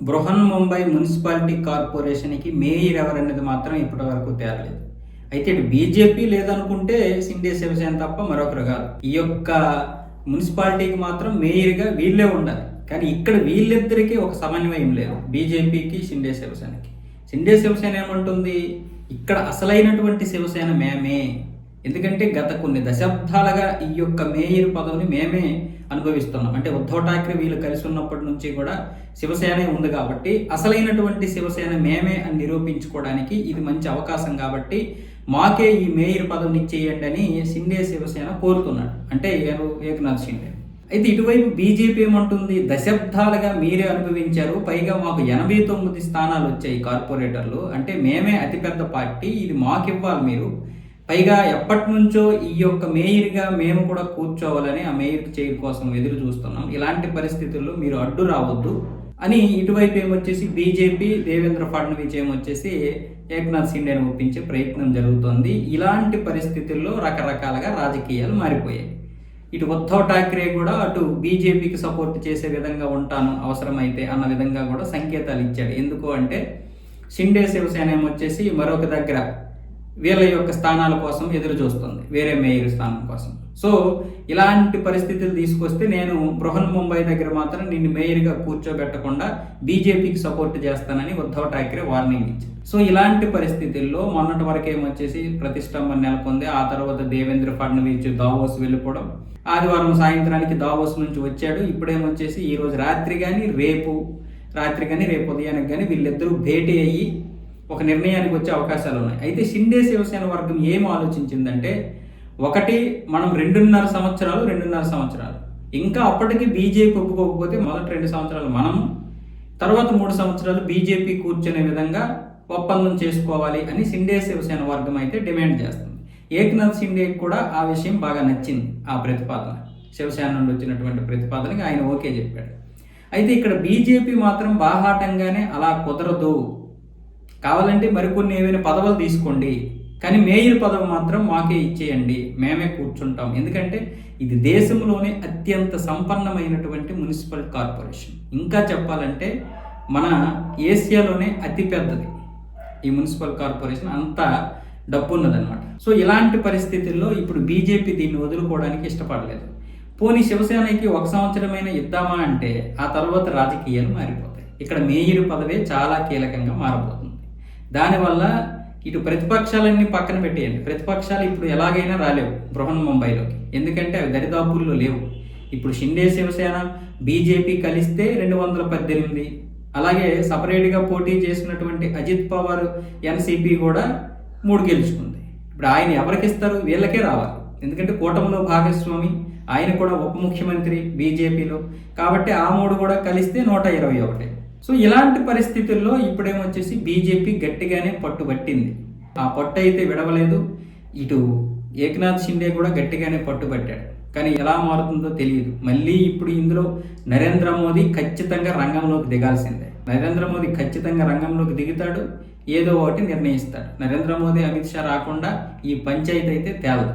Brihan Mumbai municipality కార్పొరేషన్కి mayor ఎవరనేది మాత్రం ఇప్పటి వరకు తేలలేదు. అయితే ఇటు బీజేపీ లేదనుకుంటే షిండే శివసేన తప్ప మరొకరు కాదు. ఈ యొక్క మున్సిపాలిటీకి మాత్రం మేయర్గా వీళ్ళే ఉండాలి. కానీ ఇక్కడ వీళ్ళిద్దరికీ ఒక సమన్వయం లేదు, బీజేపీకి షిండే శివసేనకి. షిండే శివసేన ఏమంటుంది, ఇక్కడ అసలైనటువంటి శివసేన మేమే, ఎందుకంటే గత కొన్ని దశాబ్దాలుగా ఈ యొక్క మేయర్ పదవిని మేమే అనుభవిస్తున్నాం. అంటే ఉద్ధవ్ ఠాక్రే వీళ్ళు కలిసి ఉన్నప్పటి నుంచి కూడా శివసేనే ఉంది కాబట్టి అసలైనటువంటి శివసేన మేమే అని నిరూపించుకోవడానికి ఇది మంచి అవకాశం కాబట్టి మాకే ఈ మేయర్ పదవిని ఇచ్చేయండి అని షిండే శివసేన కోరుతున్నాడు, అంటే ఏకనాథ్ షిండే. అయితే ఇటువైపు బీజేపీ ఏమంటుంది, దశాబ్దాలుగా మీరే అనుభవించారు, పైగా మాకు 89 స్థానాలు వచ్చాయి కార్పొరేటర్లు, అంటే మేమే అతిపెద్ద పార్టీ, ఇది మాకు ఇవ్వాలి మీరు, పైగా ఎప్పటి నుంచో ఈ యొక్క మేయర్గా మేము కూడా కూర్చోవాలని ఆ మేయర్ చైర్ కోసం ఎదురు చూస్తున్నాం, ఇలాంటి పరిస్థితుల్లో మీరు అడ్డు రావద్దు అని ఇటువైపు ఏమొచ్చేసి బీజేపీ దేవేంద్ర ఫడ్నవీస్ ఏమొచ్చేసి ఏకనాథ్ షిండేని ఒప్పించే ప్రయత్నం జరుగుతోంది. ఇలాంటి పరిస్థితుల్లో రకరకాలుగా రాజకీయాలు మారిపోయాయి. ఇటు ఉద్ధవ్ ఠాక్రే కూడా అటు బీజేపీకి సపోర్ట్ చేసే విధంగా ఉంటాను అవసరమైతే అన్న విధంగా కూడా సంకేతాలు ఇచ్చాడు. ఎందుకు అంటే షిండే శివసేన ఏమొచ్చేసి మరొక దగ్గర వీళ్ళ యొక్క స్థానాల కోసం ఎదురు చూస్తుంది, వేరే మేయర్ స్థానం కోసం. సో ఇలాంటి పరిస్థితులు తీసుకొస్తే నేను బృహన్ ముంబై దగ్గర మాత్రం నిన్ను మేయర్గా కూర్చోబెట్టకుండా బీజేపీకి సపోర్ట్ చేస్తానని ఉద్ధవ్ ఠాక్రే వార్నింగ్ ఇచ్చారు. సో ఇలాంటి పరిస్థితుల్లో మొన్నటి వరకు ఏమొచ్చేసి ప్రతిష్టంభన నెలకొంది. ఆ తర్వాత దేవేంద్ర ఫడ్నవీస్ దావోస్ వెళ్ళిపోవడం, ఆదివారం సాయంత్రానికి దావోస్ నుంచి వచ్చాడు. ఇప్పుడేమొచ్చేసి ఈరోజు రాత్రి కానీ రేపు ఉదయానికి కానీ వీళ్ళిద్దరూ భేటీ అయ్యి ఒక నిర్ణయానికి వచ్చే అవకాశాలు ఉన్నాయి. అయితే షిండే శివసేన వర్గం ఏం ఆలోచించిందంటే, ఒకటి మనం 2.5 సంవత్సరాలు ఇంకా అప్పటికి బీజేపీ ఒప్పుకోకపోతే మొదటి 2 సంవత్సరాలు మనము, తర్వాత 3 సంవత్సరాలు బీజేపీ కూర్చునే విధంగా ఒప్పందం చేసుకోవాలి అని షిండే శివసేన వర్గం అయితే డిమాండ్ చేస్తుంది. ఏకనాథ్ షిండేకి కూడా ఆ విషయం బాగా నచ్చింది, ఆ ప్రతిపాదన, శివసేన నుండి వచ్చినటువంటి ప్రతిపాదనకి ఆయన ఓకే చెప్పాడు. అయితే ఇక్కడ బీజేపీ మాత్రం బాహాటంగానే అలా కుదరదు, కావాలంటే మరికొన్ని ఏవైనా పదవులు తీసుకోండి, కానీ మేయర్ పదవి మాత్రం మాకే ఇచ్చేయండి, మేమే కూర్చుంటాం, ఎందుకంటే ఇది దేశంలోనే అత్యంత సంపన్నమైనటువంటి మున్సిపల్ కార్పొరేషన్. ఇంకా చెప్పాలంటే మన ఏసియాలోనే అతిపెద్దది ఈ మున్సిపల్ కార్పొరేషన్, అంత డబ్బు ఉన్నదనమాట. సో ఇలాంటి పరిస్థితుల్లో ఇప్పుడు బీజేపీ దీన్ని వదులుకోవడానికి ఇష్టపడలేదు. పోనీ శివసేనకి 1 సంవత్సరమైనా ఇద్దామా అంటే ఆ తర్వాత రాజకీయాలు మారిపోతాయి. ఇక్కడ మేయర్ పదవే చాలా కీలకంగా మారబోతుంది. దానివల్ల ఇటు ప్రతిపక్షాలన్నీ పక్కన పెట్టేయండి, ప్రతిపక్షాలు ఇప్పుడు ఎలాగైనా రాలేవు బృహన్ ముంబైలోకి, ఎందుకంటే అవి దరిదాపుల్లో లేవు. ఇప్పుడు షిండే శివసేన బీజేపీ కలిస్తే 218, అలాగే సపరేట్గా పోటీ చేసినటువంటి అజిత్ పవార్ ఎన్సీపీ కూడా 3 గెలుచుకుంది. ఇప్పుడు ఆయన ఎవరికి ఇస్తారు, వీళ్ళకే రావాలి, ఎందుకంటే కూటమిలో భాగస్వామి, ఆయన కూడా ఉప ముఖ్యమంత్రి బీజేపీలో, కాబట్టి ఆ 3 కూడా కలిస్తే 121. సో ఇలాంటి పరిస్థితుల్లో ఇప్పుడేమొచ్చేసి బీజేపీ గట్టిగానే పట్టుబట్టింది, ఆ పట్టు అయితే విడవలేదు. ఇటు ఏకనాథ్ షిండే కూడా గట్టిగానే పట్టుబట్టాడు, కానీ ఎలా మారుతుందో తెలియదు. మళ్ళీ ఇప్పుడు ఇందులో నరేంద్ర మోదీ ఖచ్చితంగా రంగంలోకి దిగాల్సిందే. నరేంద్ర మోదీ ఖచ్చితంగా రంగంలోకి దిగుతాడు, ఏదో ఒకటి నిర్ణయిస్తాడు. నరేంద్ర మోదీ అమిత్ షా రాకుండా ఈ పంచాయతీ అయితే తేలదు.